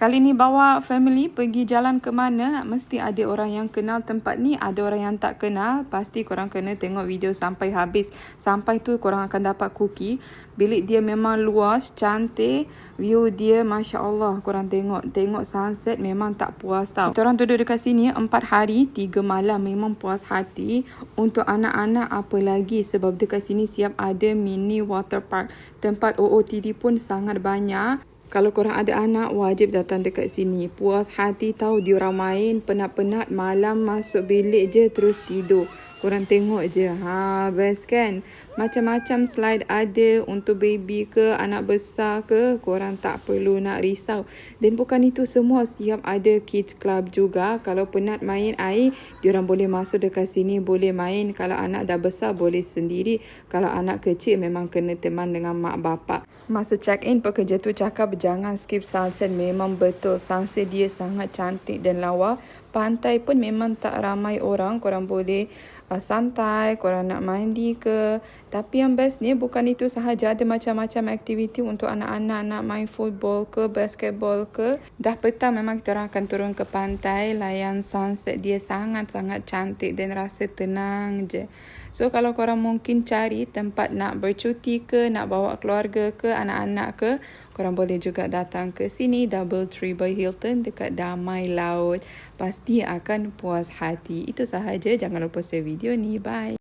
Kali ni bawa family pergi jalan ke mana, mesti ada orang yang kenal tempat ni, ada orang yang tak kenal. Pasti korang kena tengok video sampai habis. Sampai tu korang akan dapat cookie. Bilik dia memang luas, cantik. View dia Masya Allah. Korang tengok sunset memang tak puas tau. Kita orang duduk dekat sini 4 hari 3 malam. Memang puas hati. Untuk anak-anak apa lagi, sebab dekat sini siap ada mini water park. Tempat OOTD pun sangat banyak. Kalau korang ada anak, wajib datang dekat sini. Puas hati tahu, diorang main penat-penat malam masuk bilik je terus tidur. Korang tengok je. Best kan? Macam-macam slide ada untuk baby ke, anak besar ke. Korang tak perlu nak risau. Dan bukan itu semua, siap ada kids club juga. Kalau penat main air, diorang boleh masuk dekat sini, boleh main. Kalau anak dah besar, boleh sendiri. Kalau anak kecil, memang kena teman dengan mak bapak. Masa check-in, pekerja tu cakap jangan skip sunset. Memang betul, sunset dia sangat cantik dan lawa. Pantai pun memang tak ramai orang. Korang boleh santai, korang nak mandi ke. Tapi yang bestnya bukan itu sahaja, ada macam-macam aktiviti untuk anak-anak nak main football ke, basketball ke. Dah petang memang kita orang akan turun ke pantai, layan sunset. Dia sangat-sangat cantik dan rasa tenang je. So kalau korang mungkin cari tempat nak bercuti ke, nak bawa keluarga ke, anak-anak ke, korang boleh juga datang ke sini, DoubleTree by Hilton dekat Damai Laut. Pasti akan puas hati. Itu sahaja, jangan lupa share video ni. Bye.